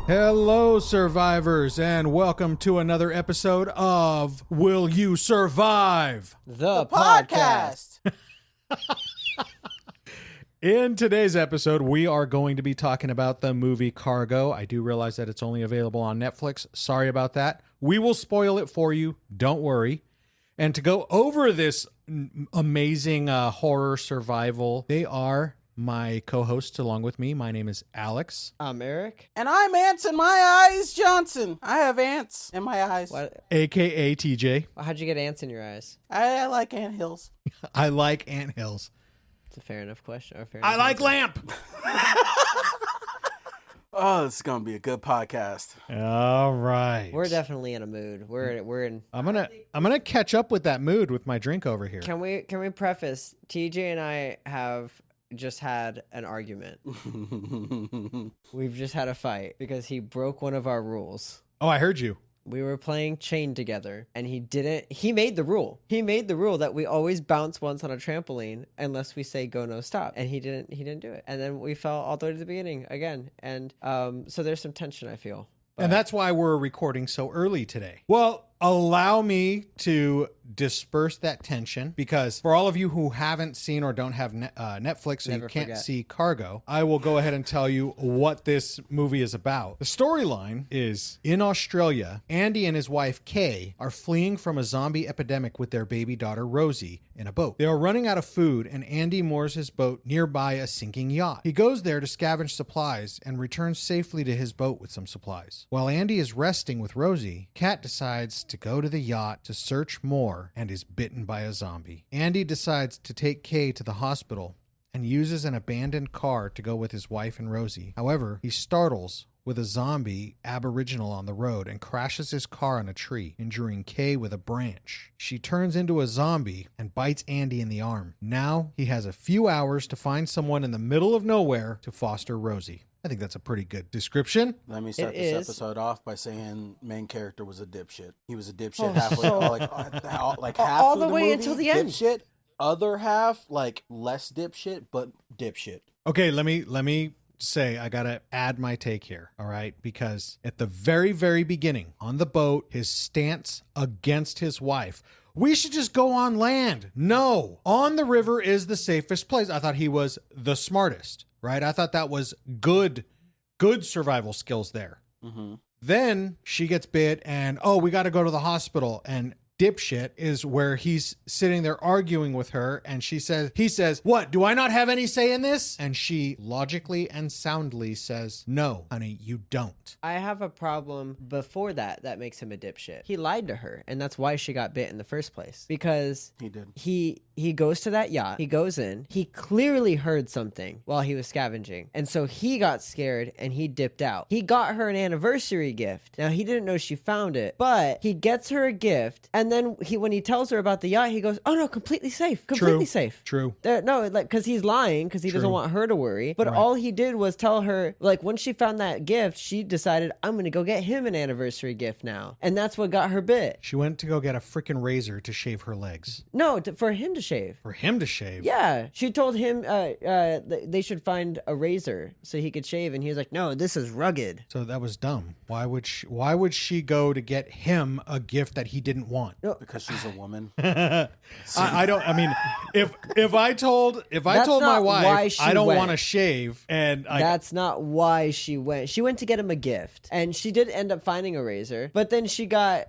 Hello, survivors, and welcome to another episode of Will You Survive? The podcast. In today's episode, we are going to be talking about the movie Cargo. I do realize that it's only available on Netflix. Sorry about that. We will spoil it for you. Don't worry. And to go over this amazing horror survival, they are my co-hosts along with me. My name is Alex. I'm Eric. And I'm Ants in My Eyes Johnson. I have ants in my eyes. What? AKA TJ. How'd you get ants in your eyes? I like anthills. I like anthills. It's a fair enough question. I like lamp. Oh, this is gonna be a good podcast. All right. We're definitely in a mood. We're in. I'm gonna catch up with that mood with my drink over here. Can we preface? TJ and I have just had an argument. We've just had a fight because he broke one of our rules. Oh, I heard you. We were playing chain together and he made the rule. He made the rule that we always bounce once on a trampoline unless we say go, no, stop. And he didn't do it. And then we fell all the way to the beginning again. And so there's some tension, I feel. And that's why we're recording so early today. Well, allow me to disperse that tension, because for all of you who haven't seen or don't have Netflix, so you can't see Cargo, I will go ahead and tell you what this movie is about. The storyline is, in Australia, Andy and his wife Kay are fleeing from a zombie epidemic with their baby daughter Rosie in a boat. They are running out of food, and Andy moors his boat nearby a sinking yacht. He goes there to scavenge supplies and returns safely to his boat with some supplies. While Andy is resting with Rosie, Kat decides to go to the yacht to search more and is bitten by a zombie. Andy decides to take Kay to the hospital and uses an abandoned car to go with his wife and Rosie. However, he startles with a zombie aboriginal on the road and crashes his car on a tree, injuring Kay with a branch. She turns into a zombie and bites Andy in the arm. Now he has a few hours to find someone in the middle of nowhere to foster Rosie. I think that's a pretty good description. Let me start this episode off by saying main character was a dipshit. He was a dipshit halfway, like half all of the way movie, until the end. Dipshit. Other half, like less dipshit, but dipshit. Okay, let me say I gotta add my take here, all right? Because at the very, very beginning, on the boat, his stance against his wife, we should just go on land. No, on the river is the safest place. I thought he was the smartest, right? I thought that was good survival skills there. Mm-hmm. Then she gets bit and, we got to go to the hospital. And dipshit is where he's sitting there arguing with her, and he says, what, do I not have any say in this? And she logically and soundly says, no, honey, you don't. I have a problem before that makes him a dipshit. He lied to her, and that's why she got bit in the first place. Because he did. He goes to that yacht, he goes in, he clearly heard something while he was scavenging, and so he got scared and he dipped out. He got her an anniversary gift. Now, he didn't know she found it, but he gets her a gift, and then when he tells her about the yacht, he goes, oh no, completely safe. Completely safe. True. No, like, because he's lying, because he doesn't want her to worry. But all he did was tell her, like, when she found that gift, she decided, I'm going to go get him an anniversary gift now. And that's what got her bit. She went to go get a freaking razor to shave her legs. No, for him to shave. For him to shave? Yeah. She told him they should find a razor so he could shave, and he was like, no, this is rugged. So that was dumb. Why would she go to get him a gift that he didn't want? No. Because she's a woman. If I told my wife I don't want to shave, that's not why she went. She went to get him a gift, and she did end up finding a razor, but then she got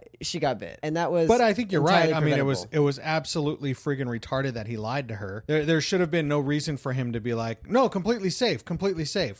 bit, and that was. But I think you're right. I mean, it preventable. was absolutely friggin' retarded that he lied to her. There should have been no reason for him to be like, no, completely safe.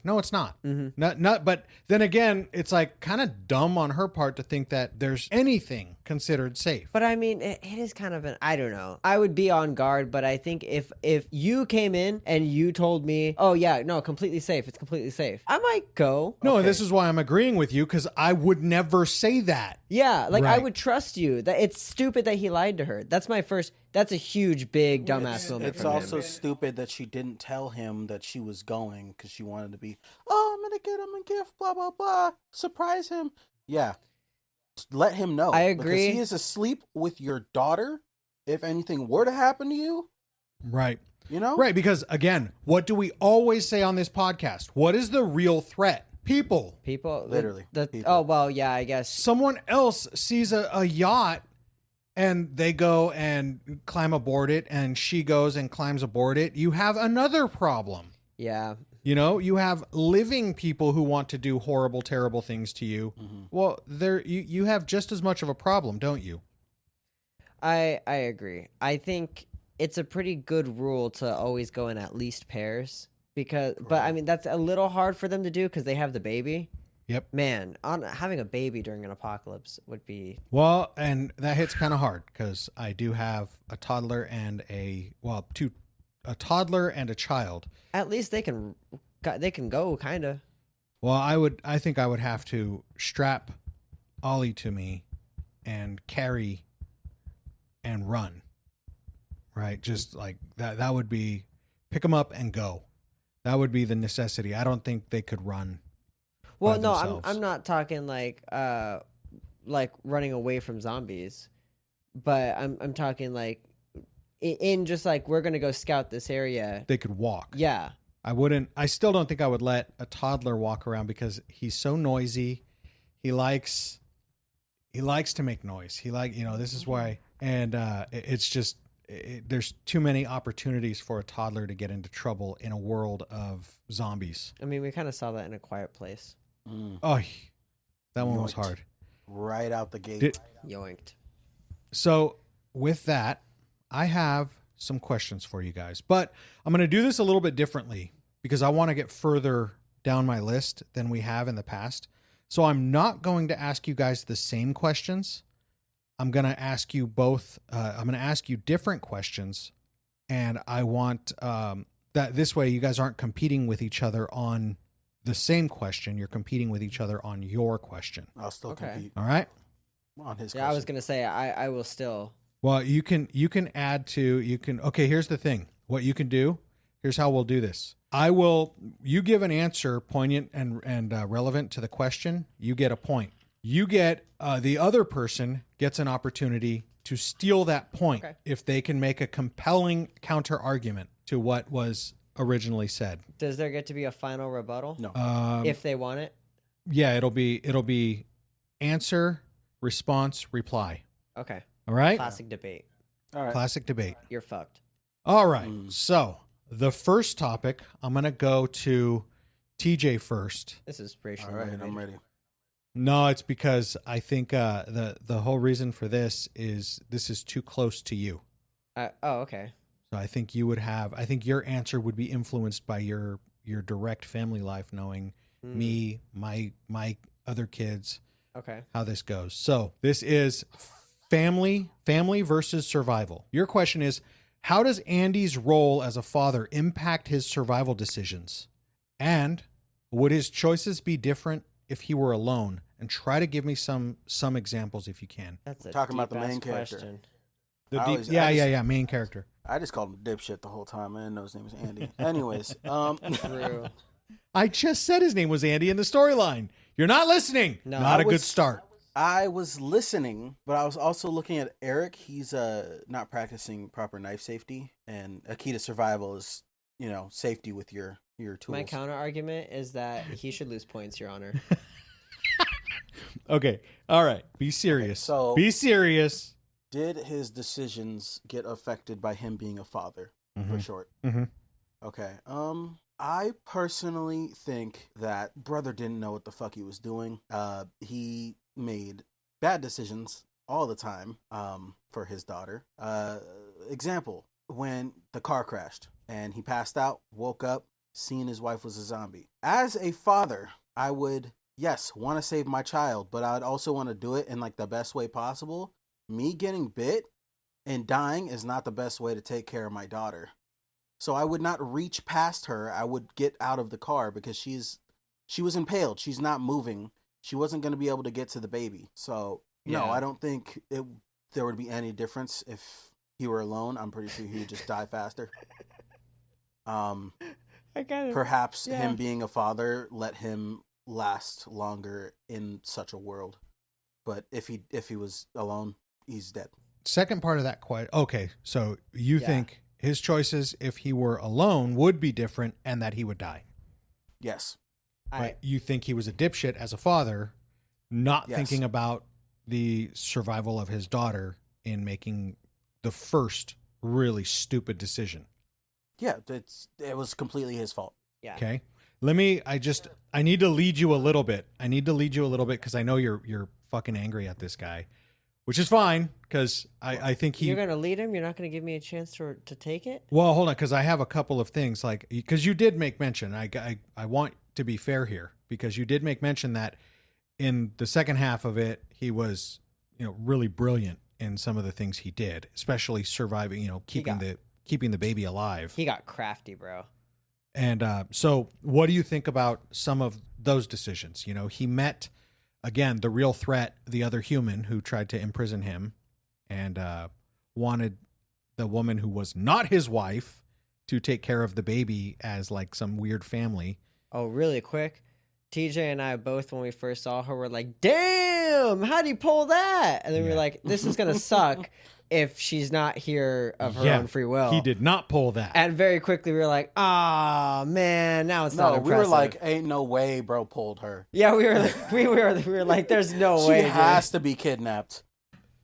No, it's not. Mm-hmm. Not. But then again, it's like kind of dumb on her part to think that there's anything considered safe. But I mean, it is kind of I don't know. I would be on guard, but I think if you came in and you told me, oh yeah, no, completely safe, it's completely safe, I might go. No, okay. This is why I'm agreeing with you, because I would never say that. Yeah, like right. I would trust you. That it's stupid that he lied to her. That's a huge, big, dumbass moment. It's also stupid that she didn't tell him that she was going because she wanted to be, I'm going to get him a gift, blah, blah, blah. Surprise him. Yeah. Let him know. I agree. Because he is asleep with your daughter. If anything were to happen to you. Right. You know? Right. Because again, what do we always say on this podcast? What is the real threat? People. People? Literally, people. Oh, well, yeah, I guess. Someone else sees a yacht and they go and climb aboard it, and she goes and climbs aboard it. You have another problem. Yeah. You know, you have living people who want to do horrible, terrible things to you. Mhm. Well, you have just as much of a problem, don't you? I agree. I think it's a pretty good rule to always go in at least pairs but I mean, that's a little hard for them to do because they have the baby. Yep. Man, having a baby during an apocalypse would be... Well, and that hits kind of hard because I do have a toddler and a toddler and a child. At least they can go, kind of. Well, I think I would have to strap Ollie to me and carry and run. Right? Just like that would be pick them up and go. That would be the necessity. I don't think they could run. Well, by no, themselves. I'm not talking like running away from zombies, but I'm talking like in just like we're gonna go scout this area. They could walk. Yeah. I still don't think I would let a toddler walk around because he's so noisy. He likes to make noise. This is why. And it's just, there's too many opportunities for a toddler to get into trouble in a world of zombies. I mean, we kind of saw that in A Quiet Place. Oh, that one was Yoinked. hard. Right out the gate. Yoinked. So with that, I have some questions for you guys, but I'm going to do this a little bit differently because I want to get further down my list than we have in the past. So I'm not going to ask you guys the same questions. I'm going to ask you both. I'm going to ask you different questions, and I want that this way you guys aren't competing with each other on the same question. You're competing with each other on your question. I'll still compete All right. on his Yeah, I was gonna say I will still. Well, you can add to, okay, here's the thing. What you can do, here's how we'll do this. You give an answer poignant and relevant to the question, you get a point. You get, the other person gets an opportunity to steal that point if they can make a compelling counter argument to what was originally said. Does there get to be a final rebuttal? No. If they want it? Yeah, it'll be answer, response, reply. Okay. All right? Classic debate. All right. Classic debate. You're fucked. All right. So the first topic, I'm going to go to TJ first. This is pretty All right, I'm ready. No, it's because I think the whole reason for this is too close to you. Okay. So I think I think your answer would be influenced by your direct family life, knowing me, my other kids, Okay. how this goes. So this is family versus survival. Your question is, how does Andy's role as a father impact his survival decisions? And would his choices be different if he were alone? And try to give me some examples if you can. That's a Talking about the deep-ass main character. question. Main character. I just called him dipshit the whole time. I didn't know his name was Andy. Anyways, True. I just said his name was Andy in the storyline. You're not listening. No. Not a good start. I was listening, but I was also looking at Eric. He's not practicing proper knife safety, and a key to survival is, safety with your tools. My counter argument is that he should lose points, Your Honor. Okay. All right. Be serious. so- be serious. Did his decisions get affected by him being a father? For short. Mm-hmm. Okay. I personally think that brother didn't know what the fuck he was doing. He made bad decisions all the time. For his daughter. Example: when the car crashed and he passed out, woke up, seen his wife was a zombie. As a father, I would, yes, want to save my child, but I'd also want to do it in like the best way possible. Me getting bit and dying is not the best way to take care of my daughter. So I would not reach past her. I would get out of the car because she was impaled. She's not moving. She wasn't going to be able to get to the baby. So no, I don't think there would be any difference if he were alone. I'm pretty sure he would just die faster. Perhaps him being a father let him last longer in such a world. But if he was alone, he's dead. Second part of that question. Okay, so you think his choices if he were alone would be different and that he would die. Yes. But you think he was a dipshit as a father, not thinking about the survival of his daughter in making the first really stupid decision. Yeah, it was completely his fault. Yeah. Okay. I need to lead you a little bit. Because I know you're fucking angry at this guy, which is fine because I think You're going to lead him? You're not going to give me a chance to take it? Well, hold on, because I have a couple of things, because you did make mention. I want to be fair here, because you did make mention that in the second half of it, he was, really brilliant in some of the things he did, especially surviving, keeping the baby alive. He got crafty, bro. And so what do you think about some of those decisions? He met, again, the real threat, the other human who tried to imprison him, and wanted the woman who was not his wife to take care of the baby as like some weird family. Oh, really quick. TJ and I both, when we first saw her, were like, damn, how'd he pull that? And then we were like, this is going to suck if she's not here of her own free will. He did not pull that. And very quickly we were like, ah, man, now it's not impressive. We were like, ain't no way bro pulled her. Yeah, we were like, there's no way. She has to be kidnapped.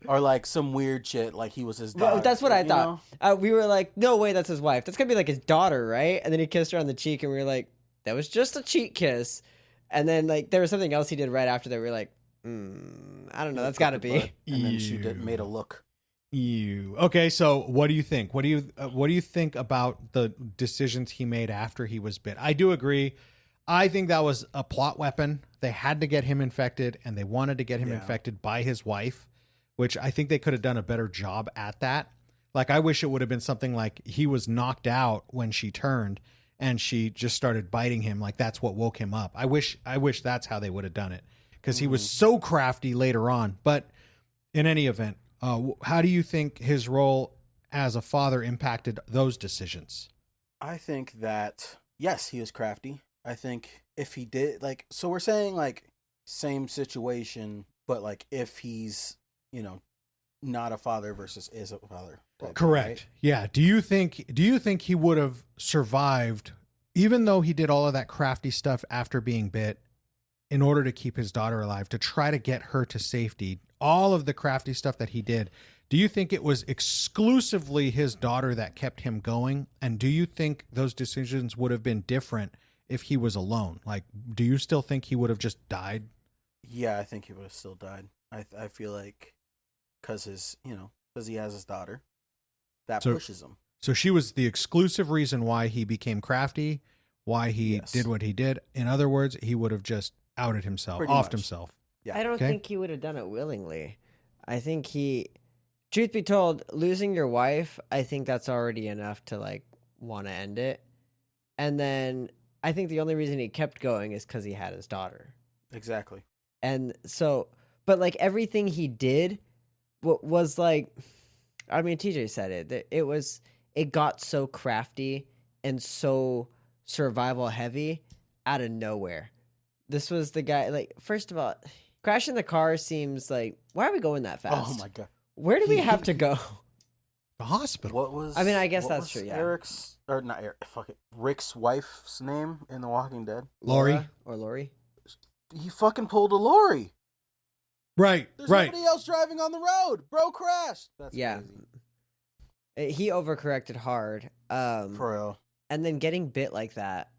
Or like some weird shit, like he was his daughter. Well, that's what I thought. We were like, no way, that's his wife. That's going to be like his daughter, right? And then he kissed her on the cheek, and we were like, that was just a cheek kiss. And then like there was something else he did right after that. We were like, I don't know, that's got to be. And then she made a look. Ew. Okay, so what do you think? What do you think about the decisions he made after he was bit? I do agree. I think that was a plot weapon. They had to get him infected, and they wanted to get him infected by his wife, which I think they could have done a better job at that. Like, I wish it would have been something like he was knocked out when she turned and she just started biting him. Like, that's what woke him up. I wish that's how they would have done it, because he was so crafty later on. But in any event, how do you think his role as a father impacted those decisions? I think that, yes, he was crafty. I think if he did, like, so we're saying like same situation, but like if he's, not a father versus is a father. Correct. Right? Yeah. Do you think he would have survived, even though he did all of that crafty stuff after being bit, in order to keep his daughter alive, to try to get her to safety, all of the crafty stuff that he did? Do you think it was exclusively his daughter that kept him going? And do you think those decisions would have been different if he was alone? Like, do you still think he would have just died? Yeah, I think he would have still died. I feel like because he has his daughter, that pushes him. So she was the exclusive reason why he became crafty, why he did what he did. In other words, he would have just outed himself, offed himself. Yeah. I don't think he would have done it willingly. I think truth be told, losing your wife, I think that's already enough to like want to end it. And then I think the only reason he kept going is because he had his daughter. Exactly. And so, but like everything he did was like, I mean, TJ said it, it got so crafty and so survival heavy out of nowhere. This was the guy, like, first of all, crashing the car seems like, why are we going that fast? Oh my God. Where do we have to go? The hospital. I mean, I guess that's true, yeah. Rick's wife's name in The Walking Dead? Lori. Or Lori? He fucking pulled a Lori. Right, There's right. nobody else driving on the road. Bro crashed. That's crazy. He overcorrected hard. For real. And then getting bit like that,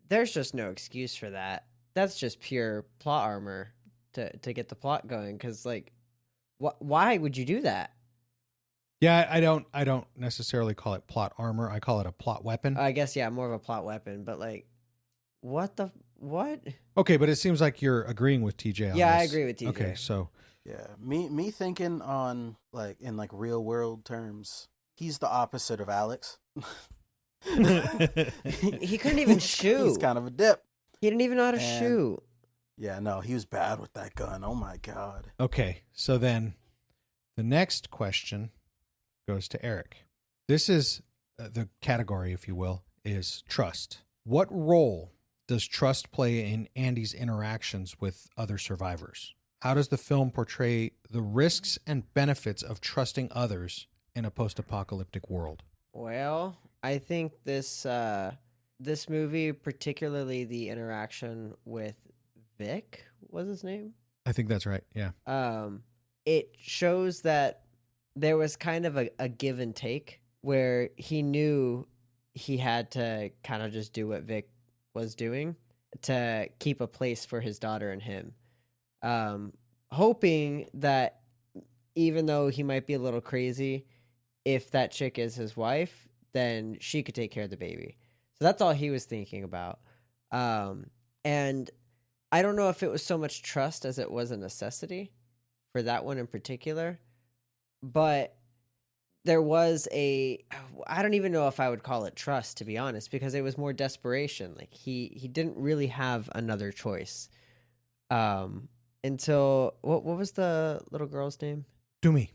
there's just no excuse for that. That's just pure plot armor to get the plot going. Because, like, why would you do that? Yeah, I don't necessarily call it plot armor. I call it a plot weapon. I guess, yeah, more of a plot weapon. But, like, what? Okay, but it seems like you're agreeing with TJ on Yeah, this. I agree with TJ. Okay, so Yeah, me thinking on like in like real world terms, he's the opposite of Alex. He couldn't even shoot. He's kind of a dip. He didn't even know how to shoot. Yeah, no, he was bad with that gun. Oh my God. Okay, so then the next question goes to Eric. This is the category, if you will, is trust. What role does trust play in Andy's interactions with other survivors? How does the film portray the risks and benefits of trusting others in a post-apocalyptic world? Well, I think this this movie, particularly the interaction with Vic, was his name? I think that's right. Yeah. It shows that there was kind of a give and take where he knew he had to kind of just do what Vic was doing to keep a place for his daughter and him. Hoping that even though he might be a little crazy, if that chick is his wife, then she could take care of the baby. So that's all he was thinking about. And I don't know if it was so much trust as it was a necessity for that one in particular, but there was I don't even know if I would call it trust, to be honest, because it was more desperation. Like he didn't really have another choice. Until what was the little girl's name? Toomey.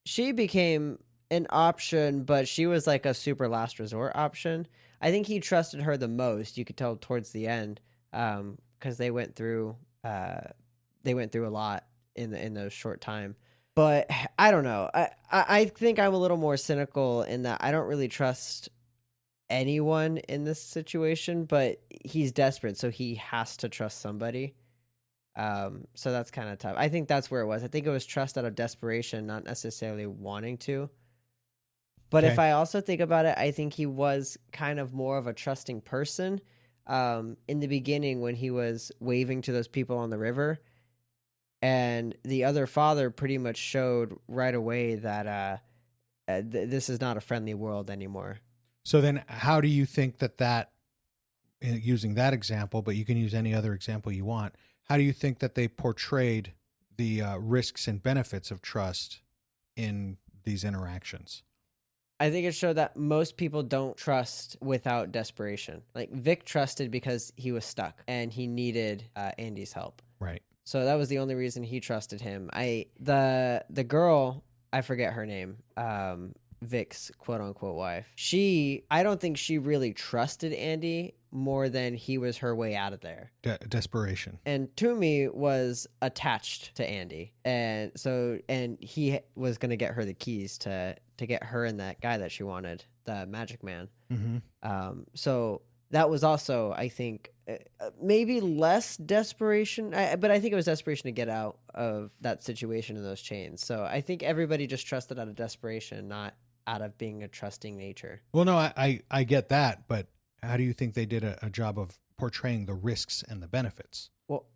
She became an option, but she was like a super last resort option. I think he trusted her the most. You could tell towards the end, because they went through a lot in those short time. But I don't know. I think I'm a little more cynical in that I don't really trust anyone in this situation, but he's desperate, so he has to trust somebody. So that's kind of tough. I think that's where it was. I think it was trust out of desperation, not necessarily wanting to. But Okay. if I also think about it, I think he was kind of more of a trusting person. In the beginning, when he was waving to those people on the river, and the other father pretty much showed right away that this is not a friendly world anymore. So then how do you think that using that example, but you can use any other example you want, how do you think that they portrayed the risks and benefits of trust in these interactions? I think it showed that most people don't trust without desperation. Like Vic trusted because he was stuck and he needed Andy's help. Right. So that was the only reason he trusted him. The girl, I forget her name, Vic's quote unquote wife. I don't think she really trusted Andy more than he was her way out of there. Desperation. And Toomey was attached to Andy, and he was going to get her the keys to get her and that guy that she wanted, the magic man. Mm-hmm. So that was also, I think, maybe less desperation, but I think it was desperation to get out of that situation and those chains. So I think everybody just trusted out of desperation, not out of being a trusting nature. Well, no, I get that, but how do you think they did a job of portraying the risks and the benefits? Well,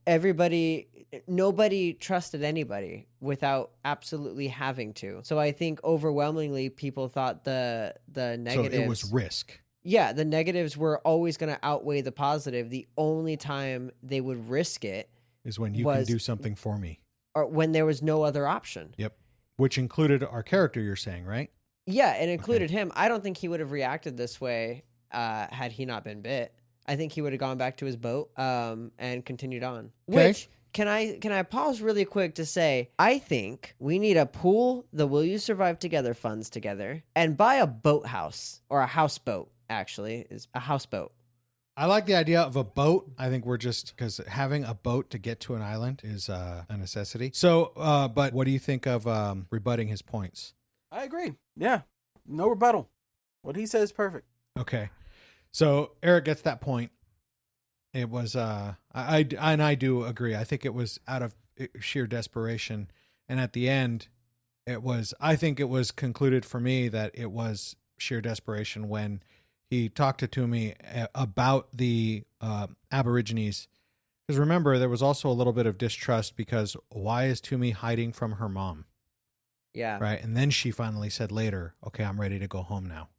nobody trusted anybody without absolutely having to. So I think overwhelmingly people thought the negatives. So it was risk. Yeah, the negatives were always going to outweigh the positive. The only time they would risk it is when you can do something for me. Or when there was no other option. Yep. Which included our character, you're saying, right? Yeah, it included him. I don't think he would have reacted this way had he not been bit. I think he would have gone back to his boat and continued on. Okay. Which, can I pause really quick to say, I think we need to pool the Will You Survive Together funds together and buy a boathouse, or a houseboat, actually, is a houseboat. I like the idea of a boat. I think we're just, because having a boat to get to an island is a necessity. So, but what do you think of rebutting his points? I agree. Yeah. No rebuttal. What he says is perfect. Okay. So Eric gets that point. It was, I do agree. I think it was out of sheer desperation. And at the end, I think it was concluded for me that it was sheer desperation when he talked to Toomey about the Aborigines. Because remember, there was also a little bit of distrust because why is Toomey hiding from her mom? Yeah. Right. And then she finally said later, okay, I'm ready to go home now.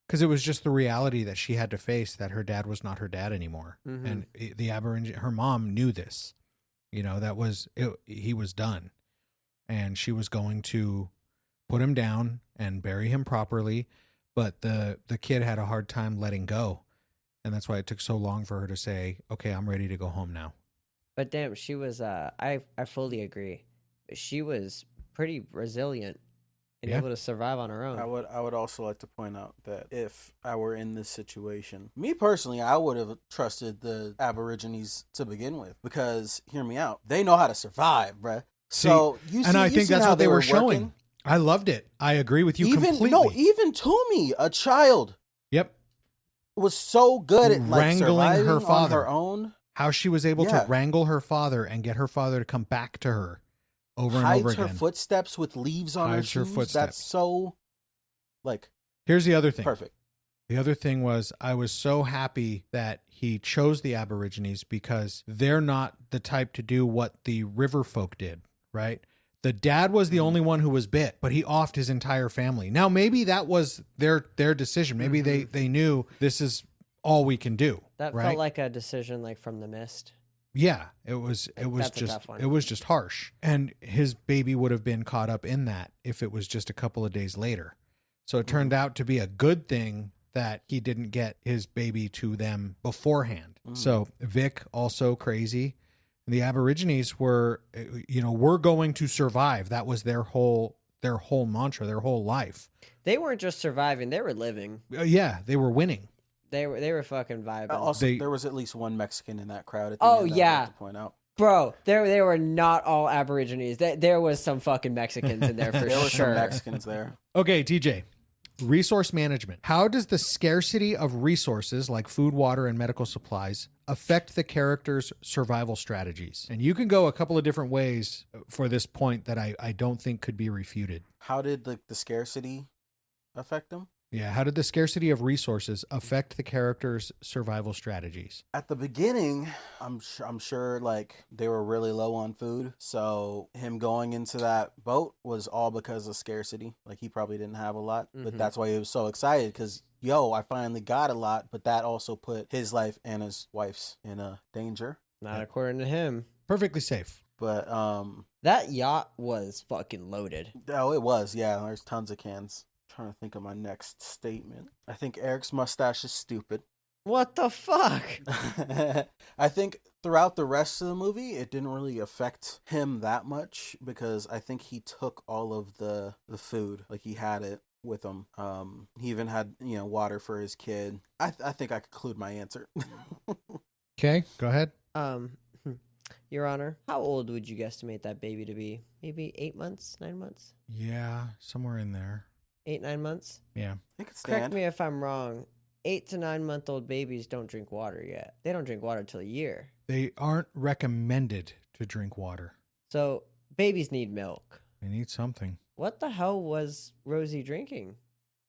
Because it was just the reality that she had to face, that her dad was not her dad anymore. Mm-hmm. And the Aborigine, her mom knew this. You know, that was it, he was done. And she was going to put him down and bury him properly. But the kid had a hard time letting go. And that's why it took so long for her to say, okay, I'm ready to go home now. But damn, she was, I fully agree. She was pretty resilient and able to survive on her own. I would also like to point out that if I were in this situation, me personally, I would have trusted the Aborigines to begin with, because hear me out, they know how to survive, bruh. So I think that's what they were showing. I loved it. I agree with you completely. Even Toomey, a child. Yep. was so good at like wrangling surviving her father. on her own. How she was able to wrangle her father and get her father to come back to her over and over again. Hides her footsteps with leaves on her shoes. That's so, like... Here's the other thing. Perfect. The other thing was I was so happy that he chose the Aborigines because they're not the type to do what the river folk did, right? The dad was the only one who was bit, but he offed his entire family. Now, maybe that was their decision. Maybe they knew this is all we can do. That right? felt like a decision like from The Mist. Yeah, it was just harsh. And his baby would have been caught up in that if it was just a couple of days later. So it turned out to be a good thing that he didn't get his baby to them beforehand. So Vic, also crazy. The Aborigines were, we're going to survive. That was their whole mantra, their whole life. They weren't just surviving; they were living. Yeah, they were winning. They were fucking vibing. Also, there was at least one Mexican in that crowd. At the oh end, yeah, I have to point out. Bro, they were not all Aborigines. There was some fucking Mexicans in there for there were sure. Some Mexicans there. Okay, TJ. Resource management. How does the scarcity of resources like food, water, and medical supplies affect the character's survival strategies? And you can go a couple of different ways for this point that I don't think could be refuted. How did the scarcity affect them? Yeah, how did the scarcity of resources affect the character's survival strategies? At the beginning, I'm sure like they were really low on food. So him going into that boat was all because of scarcity. Like he probably didn't have a lot, but that's why he was so excited because, I finally got a lot. But that also put his life and his wife's in a danger. Not according to him. Perfectly safe. But that yacht was fucking loaded. Oh, it was. Yeah, there's tons of cans. Trying to think of my next statement. I think Eric's mustache is stupid. What the fuck? I think throughout the rest of the movie, it didn't really affect him that much because I think he took all of the food, like he had it with him. He even had water for his kid. I think I conclude my answer. Okay, go ahead. Your Honor, how old would you guesstimate that baby to be? Maybe 8 months, 9 months? Yeah, somewhere in there. 8, 9 months? Yeah. Correct me if I'm wrong. 8 to 9 month old babies don't drink water yet. They don't drink water till a year. They aren't recommended to drink water. So babies need milk. They need something. What the hell was Rosie drinking?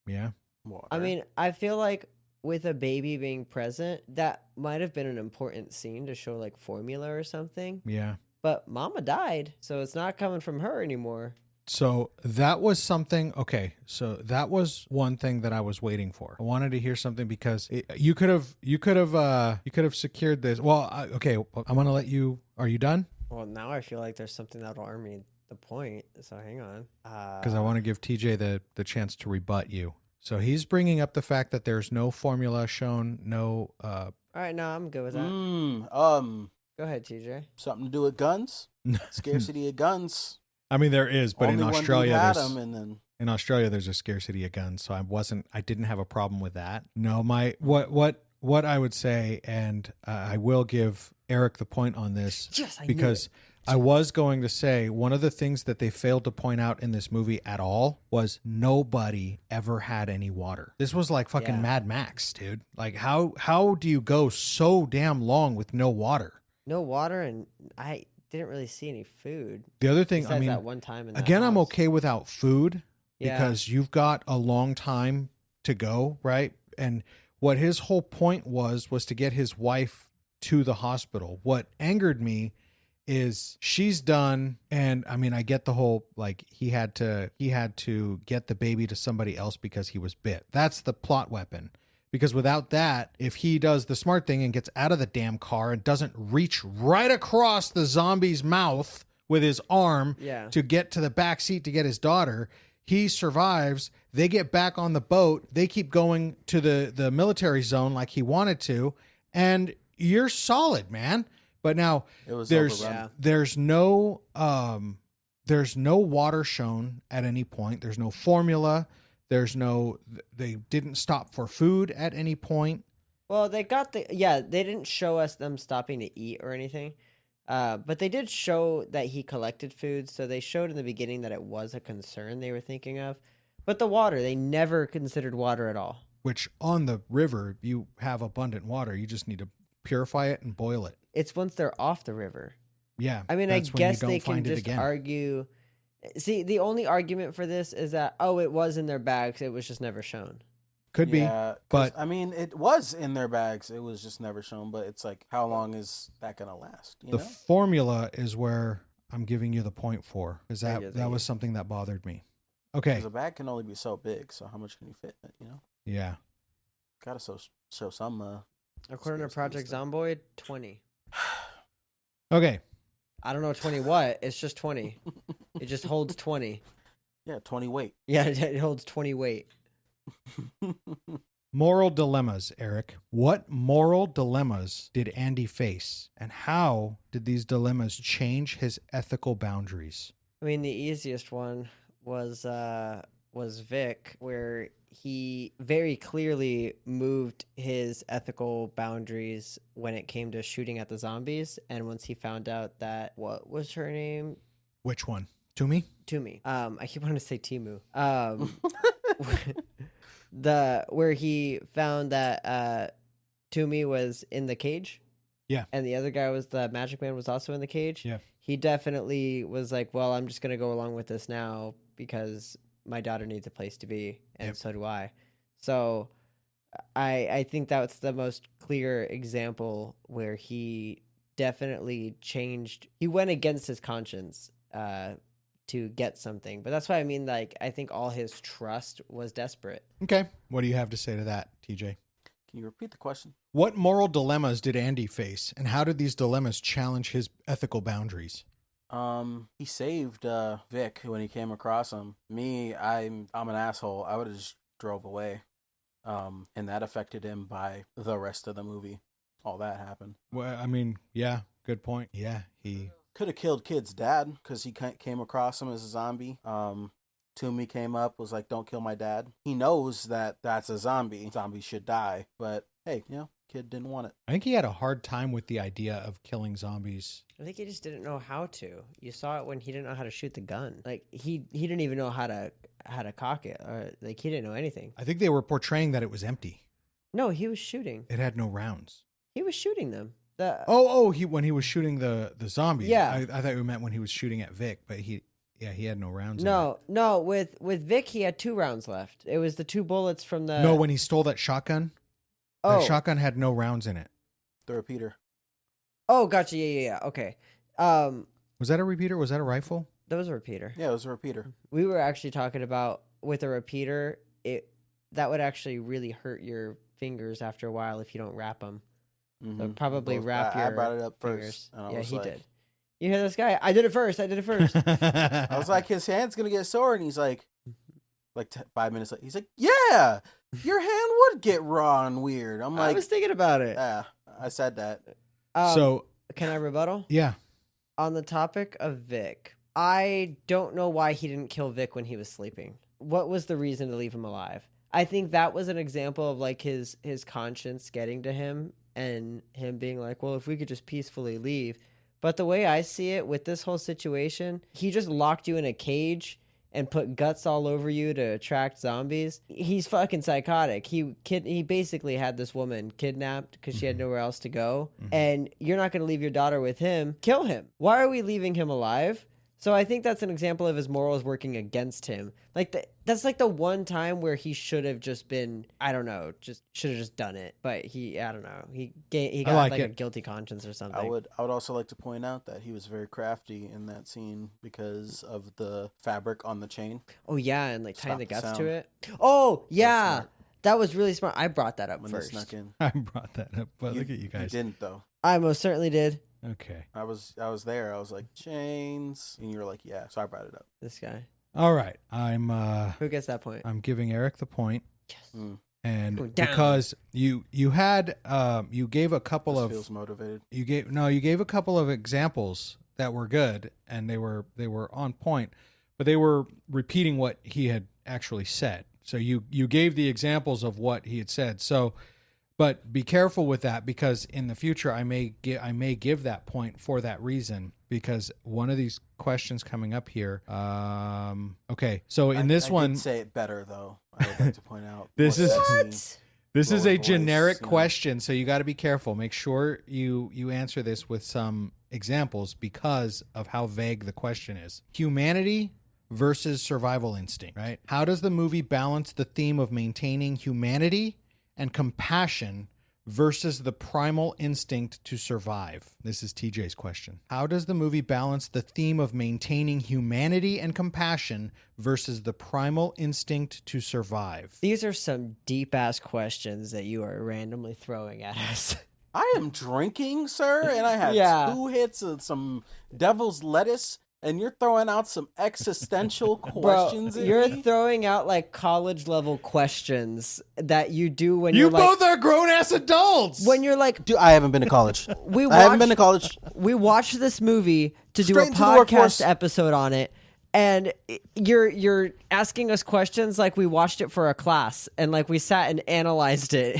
Yeah. Water. I mean, I feel like with a baby being present, that might have been an important scene to show like formula or something. Yeah. But Mama died, so it's not coming from her anymore. So that was something. Okay, so that was one thing that I was waiting for. I wanted to hear something because you could have secured this. Well, okay, I'm gonna let you. Are you done? Well, now I feel like there's something that'll earn me the point. So hang on. Because I want to give TJ the chance to rebut you. So he's bringing up the fact that there's no formula shown. No. All right, no, I'm good with that. Go ahead, TJ. Something to do with guns. Scarcity of guns. I mean, there is, but Only in Australia, in Australia, there's a scarcity of guns, so I didn't have a problem with that. No, what I would say, and I will give Eric the point on this, because I was going to say one of the things that they failed to point out in this movie at all was nobody ever had any water. This was like fucking Mad Max, dude. Like how do you go so damn long with no water? No water, and I didn't really see any food. The other thing, I mean, that one time in that again, house. I'm okay without food because you've got a long time to go, right? And what his whole point was to get his wife to the hospital. What angered me is she's done, and I mean, I get the whole like he had to get the baby to somebody else because he was bit. That's the plot weapon. Because without that, if he does the smart thing and gets out of the damn car and doesn't reach right across the zombie's mouth with his arm to get to the back seat to get his daughter, he survives. They get back on the boat. They keep going to the military zone like he wanted to. And you're solid, man. But now there's no water shown at any point. There's no formula. They didn't stop for food at any point. Well, they didn't show us them stopping to eat or anything. But they did show that he collected food. So they showed in the beginning that it was a concern they were thinking of. But the water, they never considered water at all. which on the river, you have abundant water. You just need to purify it and boil it. It's once they're off the river. Yeah. I mean, I that's when you guess don't they can find it just again. argue. See, the only argument for this is that, oh, it was in their bags. It was just never shown. Could be, Yeah, but I mean, it was in their bags. It was just never shown. But it's like, how long is that gonna last? You the know? formula is where I'm giving you the point for, because Thank you. that was something that bothered me. Okay. Because a bag can only be so big. So how much can you fit in it? You know, Yeah. gotta show some. According to Scary Project stuff. Zomboid, 20. Okay. I don't know 20 what. It's just 20. It just holds 20. Yeah, 20 weight. Yeah, it holds 20 weight. Moral dilemmas, Eric. What moral dilemmas did Andy face, and how did these dilemmas change his ethical boundaries? I mean, the easiest one was Vic, where he very clearly moved his ethical boundaries when it came to shooting at the zombies. And once he found out that, what was her name? Which one? Toomey? Toomey. I keep wanting to say Timu. Where he found that Toomey was in the cage. Yeah. And the other guy was the magic man was also in the cage. Yeah. He definitely was like, well, I'm just going to go along with this now because my daughter needs a place to be. And Yep. so do I. So I think that's the most clear example where he definitely changed. He went against his conscience to get something. But that's why I mean, like, I think all his trust was desperate. Okay. What do you have to say to that, TJ? Can you repeat the question? What moral dilemmas did Andy face, and how did these dilemmas challenge his ethical boundaries? He saved Vic when he came across him. Me, I'm an asshole. I would have just drove away. And that affected him by the rest of the movie. All that happened. Well, I mean, yeah, good point. Yeah, he... Could have killed Kid's dad because he came across him as a zombie. Toomey came up, was like, don't kill my dad. He knows that that's a zombie. Zombies should die. But hey, Kid didn't want it. I think he had a hard time with the idea of killing zombies. I think he just didn't know how to. You saw it when he didn't know how to shoot the gun. Like he didn't even know how to cock it, or like he didn't know anything. I think they were portraying that it was empty. No, he was shooting. It had no rounds. He was shooting them. When he was shooting the zombies. Yeah. I thought you meant when he was shooting at Vic, but he had no rounds. No. With Vic, he had 2 rounds left. It was the 2 bullets from the. No, when he stole that shotgun. Oh, that shotgun had no rounds in it. The repeater. Oh, gotcha. Yeah. Okay. Was that a repeater? Was that a rifle? That was a repeater. Yeah, it was a repeater. We were actually talking about with a repeater, that would actually really hurt your fingers after a while if you don't wrap them. Mm-hmm. So probably wrap your. I brought it up fingers. first. And Yeah, he like, did. You hear this guy? I did it first. I was like, his hand's gonna get sore, and he's like 5 minutes later, he's like, yeah, your hand would get raw and weird. I'm like, I was thinking about it. yeah, I said that. So can I rebuttal? Yeah. On the topic of Vic, I don't know why he didn't kill Vic when he was sleeping. What was the reason to leave him alive? I think that was an example of like his conscience getting to him and him being like, well, if we could just peacefully leave. But the way I see it with this whole situation, he just locked you in a cage and put guts all over you to attract zombies. He's fucking psychotic. He basically had this woman kidnapped because she had nowhere else to go. Mm-hmm. And you're not going to leave your daughter with him. Kill him. Why are we leaving him alive? So I think that's an example of his morals working against him. Like that's like the one time where he should have just been, I don't know, just should have just done it. But I don't know. He got like a guilty conscience or something. I would also like to point out that he was very crafty in that scene because of the fabric on the chain. Oh yeah, and like tying the guts sound. to it. Oh yeah, that was really smart. I brought that up when first. They snuck in. I brought that up, but look at you guys. You didn't though. I most certainly did. Okay. I was there. I was like, chains, and you were like, yeah. So I brought it up. This guy. All right. Who gets that point? I'm giving Eric the point. Yes. And because you had you gave a couple this of feels motivated. You gave a couple of examples that were good and they were on point, but they were repeating what he had actually said. So you gave the examples of what he had said. So but be careful with that because in the future I may give that point for that reason because one of these questions coming up here. Okay, so in this one, I did say it better though. I would like to point out. This more is- sexy, This is lower a voice, generic you know. question, so you got to be careful. Make sure you answer this with some examples because of how vague the question is. Humanity versus survival instinct, right? How does the movie balance the theme of maintaining humanity and compassion versus the primal instinct to survive? This is TJ's question. How does the movie balance the theme of maintaining humanity and compassion versus the primal instinct to survive? These are some deep ass questions that you are randomly throwing at us. I am drinking, sir, and I had Yeah. 2 hits of some devil's lettuce, and you're throwing out some existential questions Bro, at you're me? throwing out like college level questions that you do when You you're like, both are grown ass adults. when you're like, Dude, I haven't been to college. we I haven't been to watched, college. we watched this movie to do Straight a into the workforce. podcast episode on it. And you're asking us questions like we watched it for a class and like we sat and analyzed it.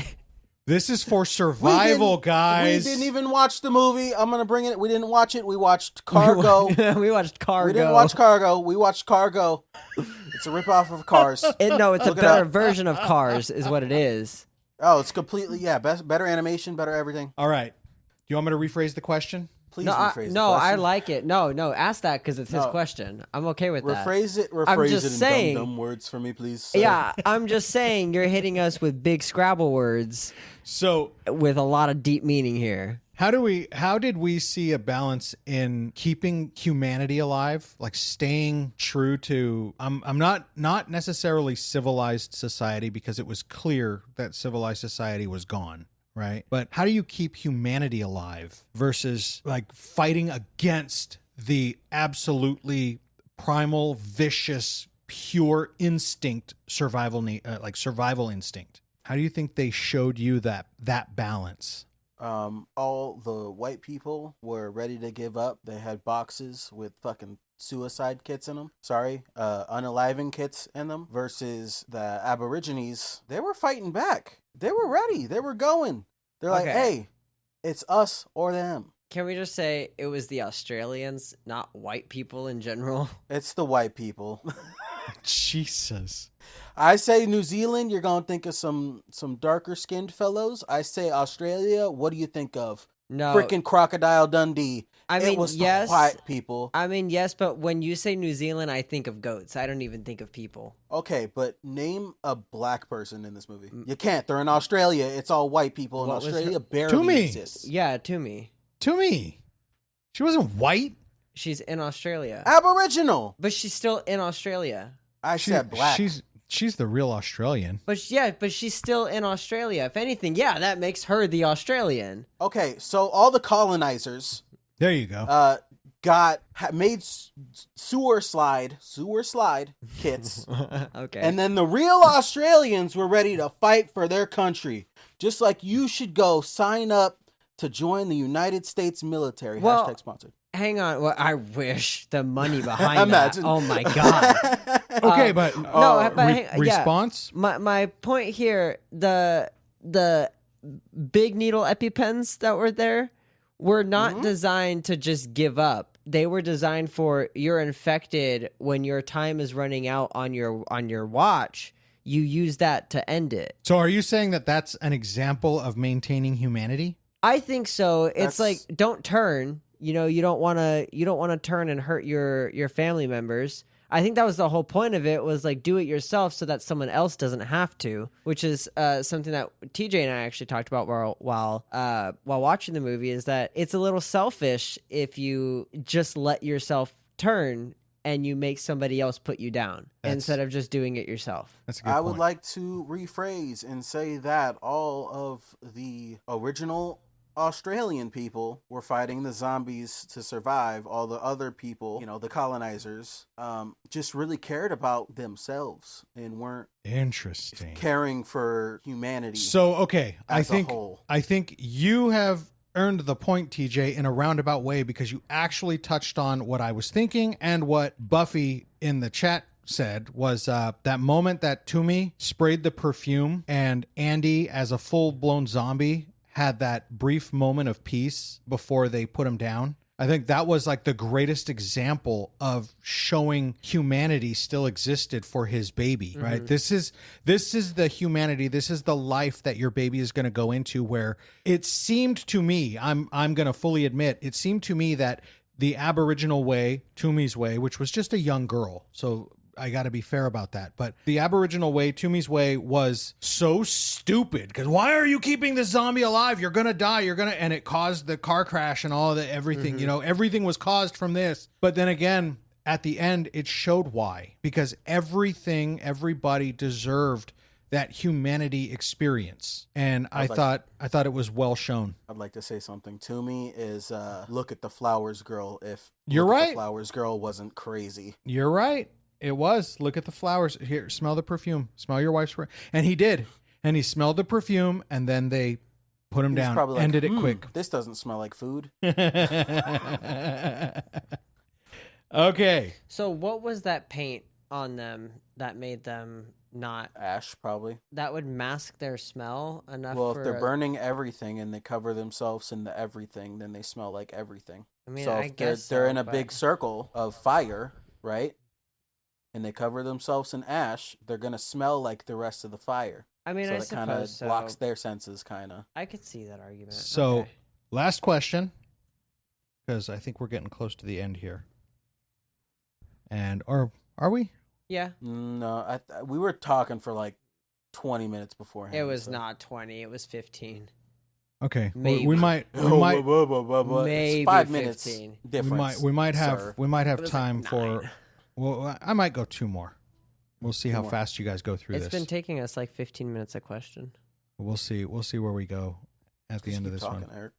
This is for survival, guys. We didn't even watch the movie. I'm gonna bring it. We didn't watch it. We watched Cargo. We watched Cargo. We didn't watch Cargo. We watched Cargo. It's a ripoff of Cars. No, it's a Look it better up. version of Cars, is what it is. Oh, it's completely better animation, better everything. All right. Do you want me to rephrase the question? Please No, rephrase the no, I question. like it. No, ask that because it's his No. question. I'm okay with that. Rephrase it. I'm Rephrase just it in saying- dumb words for me, please. Sir. Yeah, I'm just saying you're hitting us with big Scrabble words So, with a lot of deep meaning here. how did we see a balance in keeping humanity alive, like staying true to I'm not necessarily civilized society because it was clear that civilized society was gone, right? But how do you keep humanity alive versus like fighting against the absolutely primal, vicious, pure instinct survival instinct? How do you think they showed you that balance? All the white people were ready to give up. They had boxes with fucking suicide kits in them. Sorry, unaliving kits in them. Versus the Aborigines, they were fighting back. They were ready. They were going. They're like, Okay. hey, it's us or them. Can we just say it was the Australians, not white people in general? It's the white people. Jesus. I say New Zealand, you're gonna think of some darker skinned fellows. I say Australia, what do you think of? No. Freaking Crocodile Dundee. I mean, it was yes. the white people. I mean, yes, but when you say New Zealand, I think of goats. I don't even think of people. Okay, but name a black person in this movie. You can't. They're in Australia. It's all white people, and What was Australia her- barely Toomey. exists. Yeah, to me. To me, she wasn't white. She's in Australia. Aboriginal. But she's still in Australia. I said black. She's the real Australian. But she's still in Australia. If anything, yeah, that makes her the Australian. Okay, so all the colonizers There you go. made sewer slide kits. Okay. And then the real Australians were ready to fight for their country. Just like you should go sign up to join the United States military. Well, Hashtag sponsored. hang on. Well, I wish the money behind Imagine. that. Oh my god. Okay, but no, but yeah. response? My point here, the big needle EpiPens that were there were not designed to just give up. They were designed for you're infected when your time is running out on your watch. You use that to end it. So are you saying that that's an example of maintaining humanity? I think so. It's That's- like don't turn. You know, you don't want to turn and hurt your family members. I think that was the whole point of it, was like do it yourself so that someone else doesn't have to, which is something that TJ and I actually talked about while watching the movie, is that it's a little selfish if you just let yourself turn and you make somebody else put you down instead of just doing it yourself. That's a good I point. would like to rephrase and say that all of the original Australian people were fighting the zombies to survive. All the other people, the colonizers, just really cared about themselves and weren't Interesting. caring for humanity. So, okay, as a whole. I think you have earned the point, TJ, in a roundabout way, because you actually touched on what I was thinking and what Buffy in the chat said was that moment that Toomey sprayed the perfume and Andy, as a full-blown zombie, had that brief moment of peace before they put him down. I think that was like the greatest example of showing humanity still existed for his baby, right? This is the humanity. This is the life that your baby is going to go into, where it seemed to me, I'm going to fully admit, it seemed to me that the Aboriginal way, Toomey's way, which was just a young girl. So I got to be fair about that. But the Aboriginal way, Toomey's way, was so stupid. Because why are you keeping the zombie alive? You're going to die. And it caused the car crash and all the everything. You know, everything was caused from this. But then again, at the end, it showed why. Because everybody deserved that humanity experience. And I thought it was well shown. I'd like to say something. Toomey is look at the flowers girl. If You're Look at right. the flowers girl wasn't crazy. You're right. It was. Look at the flowers. Here, smell the perfume. Smell your wife's perfume. And he did. And he smelled the perfume, and then they put him He's down. probably like, Ended it quick. This doesn't smell like food. Okay. So what was that paint on them that made them not... Ash, probably. That would mask their smell enough Well, for... if they're burning everything and they cover themselves in the everything, then they smell like everything. I mean, so I if guess they're so, in a but- big circle of fire, right? And they cover themselves in ash, they're going to smell like the rest of the fire. I mean, So I that kind suppose of so. blocks their senses, kind of. I could see that argument. So, Okay. last question, because I think we're getting close to the end here. And, or are we? Yeah. No, we were talking for like 20 minutes beforehand. It was so. not 20. It was 15. Okay. Maybe. We might Maybe It's 5 minutes 15. difference. we might have sir. It was time like for 9. well, I might go 2 more. We'll see how more. fast you guys go through It's this. been taking us like 15 minutes a question. We'll see where we go at the Just end of keep this talking, one. Eric.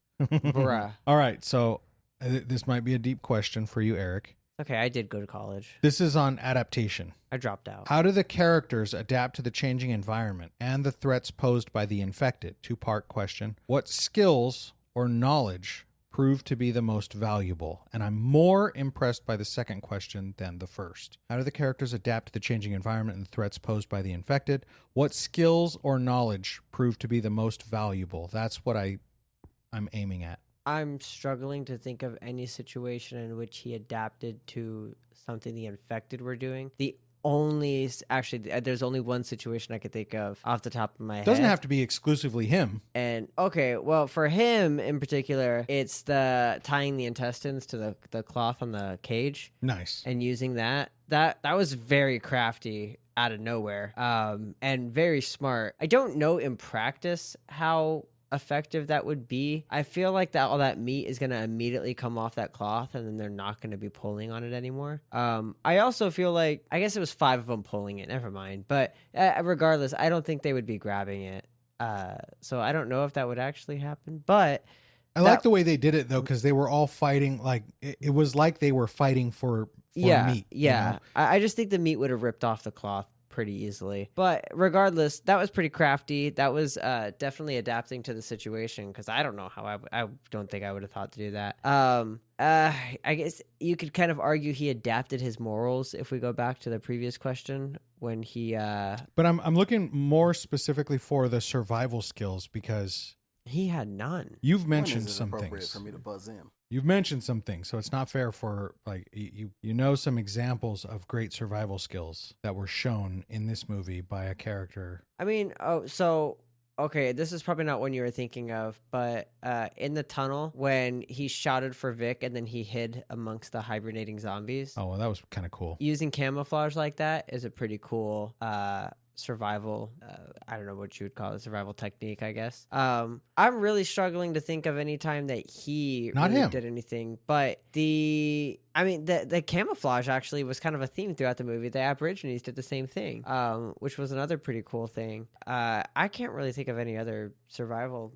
Bruh. All right, so this might be a deep question for you, Eric. Okay, I did go to college. This is on adaptation. I dropped out. How do the characters adapt to the changing environment and the threats posed by the infected? 2-part question. What skills or knowledge prove to be the most valuable? And I'm more impressed by the second question than the first. How do the characters adapt to the changing environment and the threats posed by the infected? What skills or knowledge prove to be the most valuable? That's what I'm aiming at. I'm struggling to think of any situation in which he adapted to something the infected were doing. There's only one situation I could think of off the top of my head. Doesn't have to be exclusively him. And okay, well, for him in particular, it's the tying the intestines to the cloth on the cage Nice. and using that. That was very crafty out of nowhere, and very smart. I don't know in practice how effective that would be. I feel like that all that meat is going to immediately come off that cloth, and then they're not going to be pulling on it anymore. I also feel like, I guess it was 5 of them pulling it, never mind, but regardless, I don't think they would be grabbing it. So I don't know if that would actually happen, but I like the way they did it though, because they were all fighting. Like it was like they were fighting for meat. Yeah. You know? I just think the meat would have ripped off the cloth pretty easily. But regardless, that was pretty crafty. That was definitely adapting to the situation, because I don't know how I don't think I would have thought to do that. I guess you could kind of argue he adapted his morals if we go back to the previous question when he But I'm looking more specifically for the survival skills, because he had none. you've When mentioned is it some appropriate things. for me to buzz in? You've mentioned some things, so it's not fair for like you know some examples of great survival skills that were shown in this movie by a character. I mean, okay, this is probably not one you were thinking of, but in the tunnel when he shouted for Vic and then he hid amongst the hibernating zombies, Oh, well, that was kind of cool. using camouflage like that is a pretty cool survival, I don't know what you would call it, survival technique, I guess. I'm really struggling to think of any time that he Not really him. did anything, but the camouflage actually was kind of a theme throughout the movie. The Aborigines did the same thing, which was another pretty cool thing. I can't really think of any other survival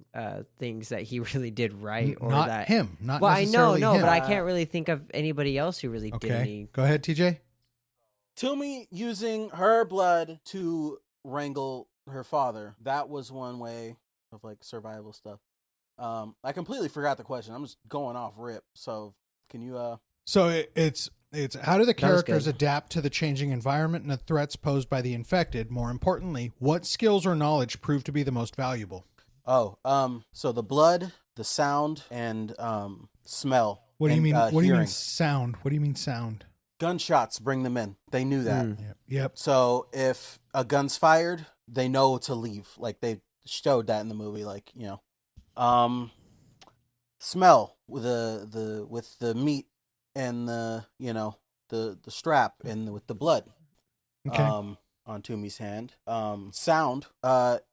things that he really did right, or Not that him. Not well, I know, necessarily no, him. but I can't really think of anybody else who really did Okay, any. go ahead, TJ. Toomey using her blood to wrangle her father. That was one way of like survival stuff. I completely forgot the question. I'm just going off rip. So can you So it's how do the That was characters good. adapt to the changing environment and the threats posed by the infected? More importantly, what skills or knowledge prove to be the most valuable? so the blood, the sound, and smell What do you And, mean? What do you mean hearing. sound? What do you mean sound? Gunshots bring them in. They knew that. Yep. So if a gun's fired, they know to leave. Like they showed that in the movie. Like smell with the meat and the the strap and with the blood. Okay. On Toomey's hand. Sound.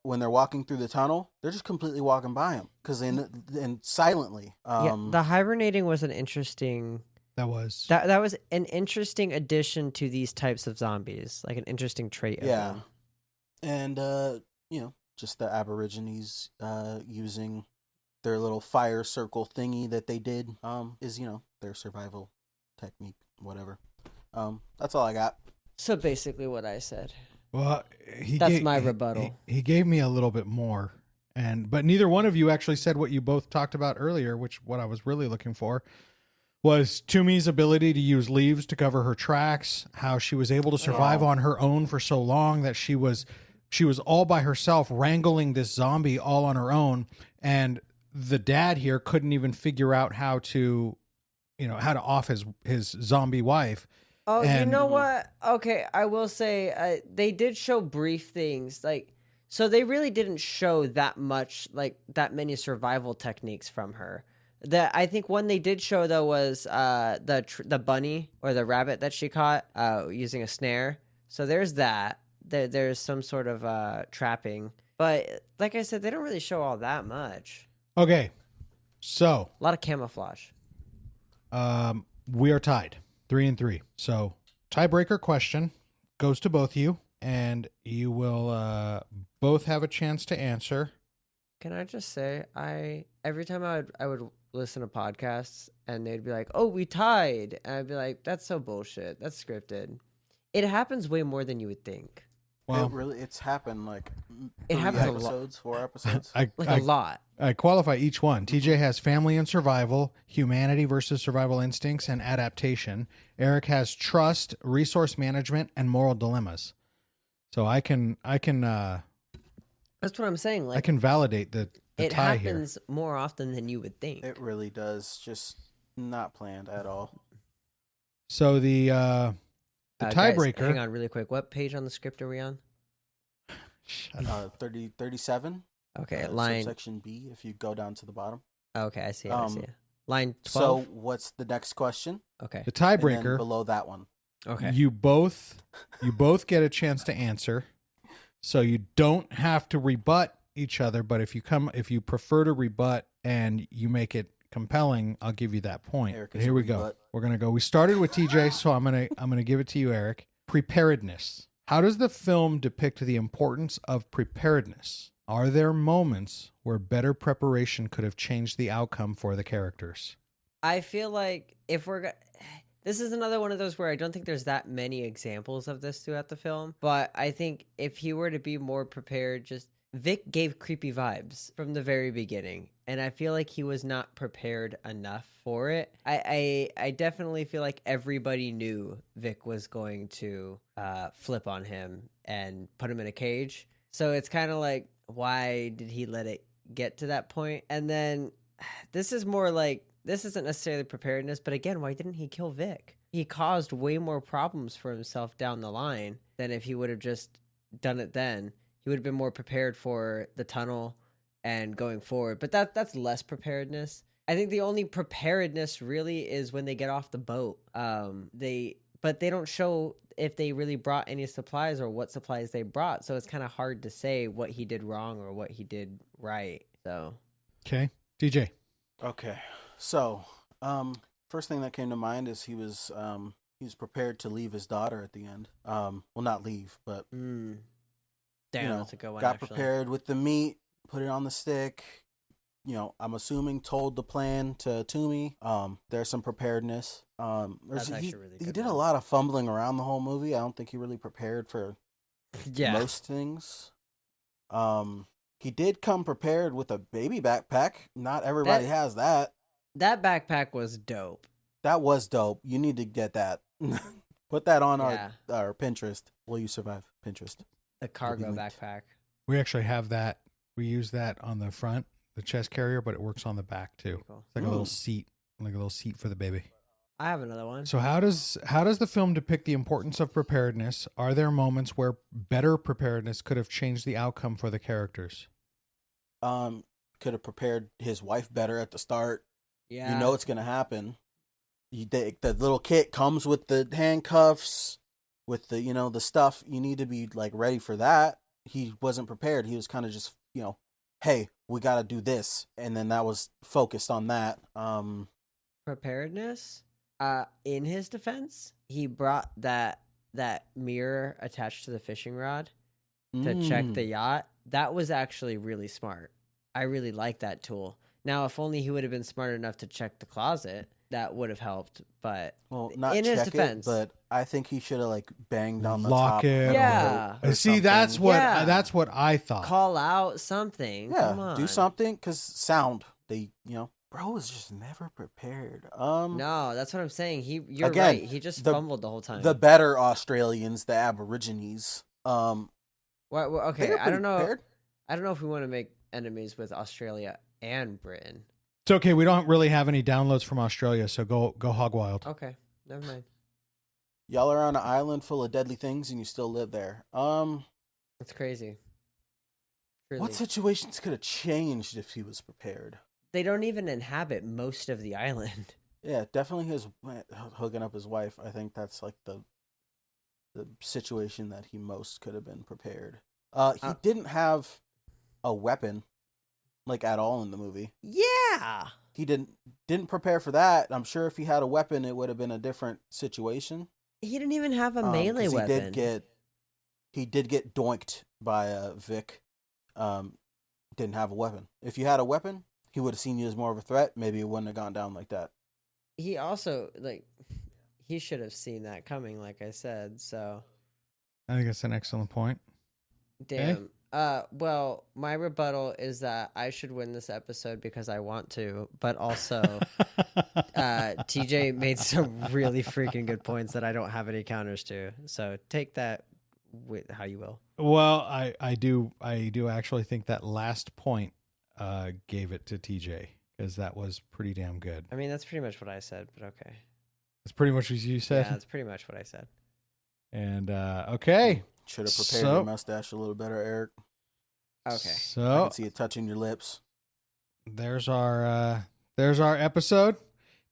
When they're walking through the tunnel, they're just completely walking by him and silently. The hibernating was an interesting. That was an interesting addition to these types of zombies, like an interesting trait of them. And just the Aborigines using their little fire circle thingy that they did is their survival technique, whatever. That's all I got. So basically what I said. Well, that's my rebuttal. He gave me a little bit more, but neither one of you actually said what you both talked about earlier, which what I was really looking for was Toomey's ability to use leaves to cover her tracks, how she was able to survive on her own for so long that she was all by herself wrangling this zombie all on her own, and the dad here couldn't even figure out how to off his zombie wife. Oh, you know what? Okay, I will say they did show brief things, so they really didn't show that much, that many survival techniques from her. I think one they did show though was the bunny or the rabbit that she caught using a snare. So there's that. There's some sort of trapping, but like I said, they don't really show all that much. Okay, so a lot of camouflage. We are tied 3-3. So tiebreaker question goes to both of you, and you will both have a chance to answer. Can I just say, every time I would listen to podcasts and they'd be like, "Oh, we tied," and I'd be like, "That's so bullshit. That's scripted." It happens way more than you would think. Well, it's happened like it happens 4 episodes, a lot. I qualify each one. TJ has family and survival, humanity versus survival instincts, and adaptation. Eric has trust, resource management, and moral dilemmas. So I can. That's what I'm saying. I can validate the tie here. It happens more often than you would think. It really does. Just not planned at all. So the tiebreaker. Hang on really quick. What page on the script are we on? 37. Okay, line section B. If you go down to the bottom. Okay, I see it. I see it. Line 12. So what's the next question? Okay. The tiebreaker. And then below that one. Okay. You both get a chance to answer. So you don't have to rebut each other, but if you prefer to rebut and you make it compelling, I'll give you that point. Here we go. We're gonna go. We started with TJ, so I'm gonna give it to you, Eric. Preparedness. How does the film depict the importance of preparedness? Are there moments where better preparation could have changed the outcome for the characters? I feel like this is another one of those where I don't think there's that many examples of this throughout the film, but I think if he were to be more prepared, Vic gave creepy vibes from the very beginning, and I feel like he was not prepared enough for it. I definitely feel like everybody knew Vic was going to flip on him and put him in a cage. So it's kind of like, why did he let it get to that point? And then this is more like, this isn't necessarily preparedness, but again, why didn't he kill Vic? He caused way more problems for himself down the line than if he would have just done it then. He would have been more prepared for the tunnel and going forward. But that's less preparedness. I think the only preparedness really is when they get off the boat. But they don't show if they really brought any supplies or what supplies they brought. So it's kind of hard to say what he did wrong or what he did right. So okay, DJ. Okay, so first thing that came to mind is he was prepared to leave his daughter at the end. Well, not leave, but damn, that's a good one. Got prepared with the meat, put it on the stick. I'm assuming told the plan to Toomey. There's some preparedness. That's actually really good. He did a lot of fumbling around the whole movie. I don't think he really prepared for most things. He did come prepared with a baby backpack. Not everybody has that. That backpack was dope. That was dope. You need to get that. Put that on our Pinterest. Will you survive Pinterest? The cargo backpack. We actually have that. We use that on the front, the chest carrier, but it works on the back too. Cool. It's like a little seat like a little seat for the baby. I have another one. So how does the film depict the importance of preparedness? Are there moments where better preparedness could have changed the outcome for the characters? Could have prepared his wife better at the start. Yeah. You know it's going to happen. The little kit comes with the handcuffs, with the, the stuff. You need to be like ready for that. He wasn't prepared. He was kind of just, hey, we got to do this. And then that was focused on that. Preparedness? In his defense, he brought that mirror attached to the fishing rod to check the yacht. That was actually really smart. I really like that tool. Now, if only he would have been smart enough to check the closet, that would have helped. But not in check his defense, but I think he should have like banged on the Lock top. it. Yeah. or See, something. that's what I thought. call out something. Come Yeah, on. do something, because sound. Bro was just never prepared. No, that's what I'm saying. You're again, right. He just fumbled the whole time. The better Australians, the Aborigines. Well, okay, they were I don't know. prepared. I don't know if we want to make enemies with Australia and Britain. It's okay. We don't really have any downloads from Australia, so go hog wild. Okay, never mind. Y'all are on an island full of deadly things, and you still live there. That's crazy. Truly. What situations could have changed if he was prepared? They don't even inhabit most of the island. Yeah, definitely his hooking up his wife. I think that's like the situation that he most could have been prepared. He didn't have a weapon, like at all in the movie. Yeah, He didn't prepare for that. I'm sure if he had a weapon, it would have been a different situation. he didn't even have a melee 'Cause weapon. He did get doinked by Vic. Didn't have a weapon. If you had a weapon, he would have seen you as more of a threat. Maybe it wouldn't have gone down like that. He also he should have seen that coming, like I said. So, I think that's an excellent point. damn. Well, my rebuttal is that I should win this episode because I want to, but also, TJ made some really freaking good points that I don't have any counters to. So take that with how you will. Well, I do actually think that last point gave it to TJ because that was pretty damn good. I mean, that's pretty much what I said, but okay. That's pretty much what you said. Yeah, that's pretty much what I said. And okay. Should have prepared your mustache a little better, Eric. Okay. I So can see it touching your lips. there's our episode.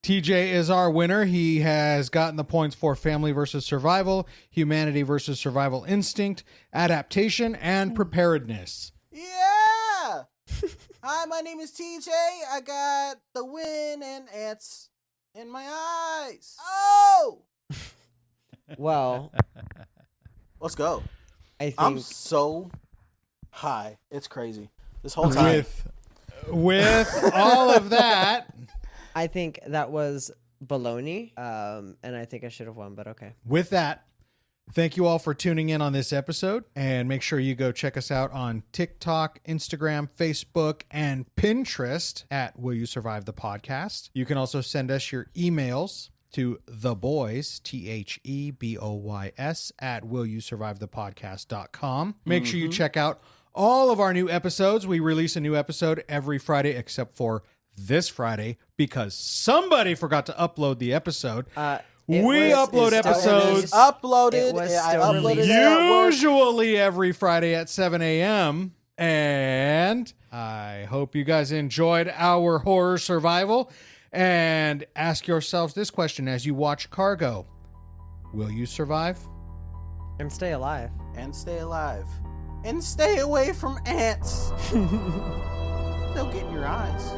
TJ is our winner. He has gotten the points for family versus survival, humanity versus survival instinct, adaptation, and preparedness. Yeah! Hi, my name is TJ. I got the win and ants in my eyes. Oh! Well, Let's go. I think I'm so high. It's crazy. This whole time. With all of that, I think that was baloney, and I think I should have won, but okay. with that, thank you all for tuning in on this episode, and make sure you go check us out on TikTok, Instagram, Facebook, and Pinterest at Will You Survive the Podcast. You can also send us your emails to theboys, THEBOYS, at willyousurvivethepodcast.com. Make sure you check out all of our new episodes. We release a new episode every Friday except for this Friday because somebody forgot to upload the episode. We upload episodes Uploaded. I uploaded it at work. usually every Friday at 7 a.m. And I hope you guys enjoyed our horror survival. And ask yourselves this question as you watch Cargo. Will you survive? And stay alive. And stay alive. And stay away from ants. They'll get in your eyes.